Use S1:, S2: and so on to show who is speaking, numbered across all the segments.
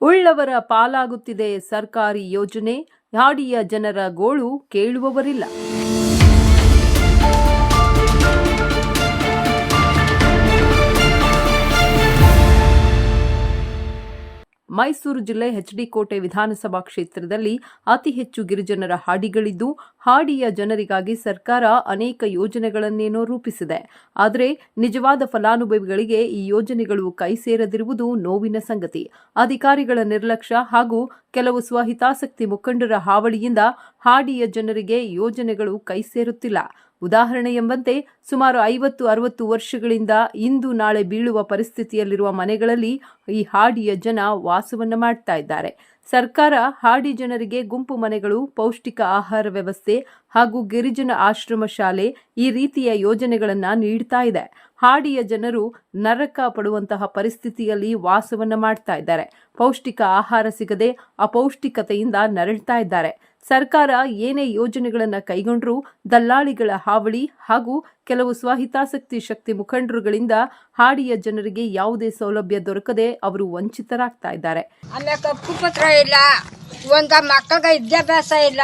S1: ಉಳ್ಳವರ ಪಾಲಾಗುತ್ತಿದೆ ಸರ್ಕಾರಿ ಯೋಜನೆ, ಹಾಡಿಯ ಜನರ ಗೋಳು ಕೇಳುವವರಿಲ್ಲ. ಮೈಸೂರು ಜಿಲ್ಲೆ ಎಚ್.ಡಿ. ಕೋಟೆ ವಿಧಾನಸಭಾ ಕ್ಷೇತ್ರದಲ್ಲಿ ಅತಿ ಹೆಚ್ಚು ಗಿರಿಜನರ ಹಾಡಿಗಳಿದ್ದು, ಹಾಡಿಯ ಜನರಿಗಾಗಿ ಸರ್ಕಾರ ಅನೇಕ ಯೋಜನೆಗಳನ್ನೇನೋ ರೂಪಿಸಿದೆ. ಆದರೆ ನಿಜವಾದ ಫಲಾನುಭವಿಗಳಿಗೆ ಈ ಯೋಜನೆಗಳು ಕೈ ಸೇರದಿರುವುದು ನೋವಿನ ಸಂಗತಿ. ಅಧಿಕಾರಿಗಳ ನಿರ್ಲಕ್ಷ್ಯ ಹಾಗೂ ಕೆಲವು ಸ್ವಹಿತಾಸಕ್ತಿ ಮುಖಂಡರ ಹಾವಳಿಯಿಂದ ಹಾಡಿಯ ಜನರಿಗೆ ಯೋಜನೆಗಳು ಕೈ ಸೇರುತ್ತಿಲ್ಲ. ಉದಾಹರಣೆ ಎಂಬಂತೆ ಸುಮಾರು 50-60 ವರ್ಷಗಳಿಂದ ಇಂದು ನಾಳೆ ಬೀಳುವ ಪರಿಸ್ಥಿತಿಯಲ್ಲಿರುವ ಮನೆಗಳಲ್ಲಿ ಈ ಹಾಡಿಯ ಜನ ವಾಸವನ್ನ ಮಾಡ್ತಾ ಇದ್ದಾರೆ. ಸರ್ಕಾರ ಹಾಡಿ ಜನರಿಗೆ ಗುಂಪು ಮನೆಗಳು, ಪೌಷ್ಟಿಕ ಆಹಾರ ವ್ಯವಸ್ಥೆ ಹಾಗೂ ಗಿರಿಜನ ಆಶ್ರಮ ಶಾಲೆ ಈ ರೀತಿಯ ಯೋಜನೆಗಳನ್ನ ನೀಡ್ತಾ ಇದೆ. ಹಾಡಿಯ ಜನರು ನರಕ ಪಡುವಂತಹ ಪರಿಸ್ಥಿತಿಯಲ್ಲಿ ವಾಸವನ್ನ ಮಾಡ್ತಾ ಇದ್ದಾರೆ. ಪೌಷ್ಟಿಕ ಆಹಾರ ಸಿಗದೆ ಅಪೌಷ್ಟಿಕತೆಯಿಂದ ನರಳ್ತಾ ಇದ್ದಾರೆ. ಸರ್ಕಾರ ಏನೇ ಯೋಜನೆಗಳನ್ನು ಕೈಗೊಂಡರೂ ದಲ್ಲಾಳಿಗಳ ಹಾವಳಿ ಹಾಗೂ ಕೆಲವು ಸ್ವಹಿತಾಸಕ್ತಿ ಶಕ್ತಿ ಮುಖಂಡರುಗಳಿಂದ ಹಾಡಿಯ ಜನರಿಗೆ ಯಾವುದೇ ಸೌಲಭ್ಯ ದೊರಕದೆ ಅವರು ವಂಚಿತರಾಗ್ತಾ ಇದ್ದಾರೆ.
S2: ಆಮೇಲೆ ಹಕ್ಕುಪತ್ರ ಇಲ್ಲ, ಒಂದು ಮಕ್ಕಳಿಗೆ ವಿದ್ಯಾಭ್ಯಾಸ ಇಲ್ಲ,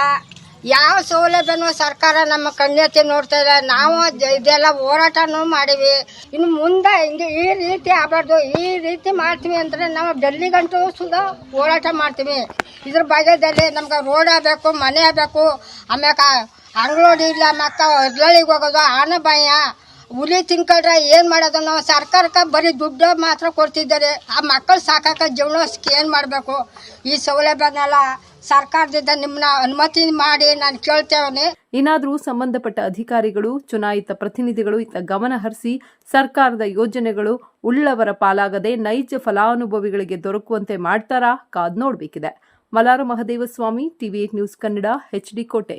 S2: ಯಾವ ಸೌಲಭ್ಯನೂ ಸರ್ಕಾರ ನಮ್ಮ ಕಣ್ಣೆತ್ತಿ ನೋಡ್ತಾ ಇಲ್ಲ. ನಾವು ಇದೆಲ್ಲ ಹೋರಾಟನೂ ಮಾಡಿವಿ. ಇನ್ನು ಮುಂದೆ ಹಿಂಗೆ ಈ ರೀತಿ ಆಗಬಾರ್ದು, ಈ ರೀತಿ ಮಾಡ್ತೀವಿ ಅಂದ್ರೆ ನಾವು ಡೆಲ್ಲಿಗಂಟು ಸುಧಾ ಹೋರಾಟ ಮಾಡ್ತೀವಿ. ಇದ್ರ ಭಾಗ್ಯದಲ್ಲಿ ನಮ್ಗೆ ರೋಡ್ ಆಗಬೇಕು, ಮನೆ ಆಗಬೇಕು. ಆಮ್ಯಾಕ ಅಂಗಡಿ ಇಲ್ಲ, ಮಕ್ಕ ಹೊರಳಿಗೆ ಹೋಗೋದು ಆನೆ ಭಯ, ಹುಲಿ ತಿನ್ಕೊಂಡ್ರೆ ಏನ್ ಮಾಡೋದು? ನಾವು ಸರ್ಕಾರಕ್ಕೆ ಬರೀ ದುಡ್ಡು ಮಾತ್ರ ಕೊಡ್ತಿದ್ದಾರೆ. ಆ ಮಕ್ಕಳು ಸಾಕಾಕ ಜೀವನಕ್ಕೆ ಏನ್ ಮಾಡಬೇಕು? ಈ ಸೌಲಭ್ಯನೆಲ್ಲ ಸರ್ಕಾರದಿಂದ ನಿಮ್ಮನ್ನ ಅನುಮತಿ ಮಾಡಿ ನಾನು ಕೇಳ್ತೇವೆ.
S1: ಏನಾದರೂ ಸಂಬಂಧಪಟ್ಟ ಅಧಿಕಾರಿಗಳು, ಚುನಾಯಿತ ಪ್ರತಿನಿಧಿಗಳು ಇತ್ತ ಗಮನ ಹರಿಸಿ ಸರ್ಕಾರದ ಯೋಜನೆಗಳು ಉಳ್ಳವರ ಪಾಲಾಗದೆ ನೈಜ ಫಲಾನುಭವಿಗಳಿಗೆ ದೊರಕುವಂತೆ ಮಾಡ್ತಾರಾ? ಕಾದ್ ನೋಡ್ಬೇಕಿದೆ. ಮಲಾರ ಮಹದೇವಸ್ವಾಮಿ, ಟಿವಿ8 ನ್ಯೂಸ್ ಕನ್ನಡ, ಎಚ್.ಡಿ. ಕೋಟೆ.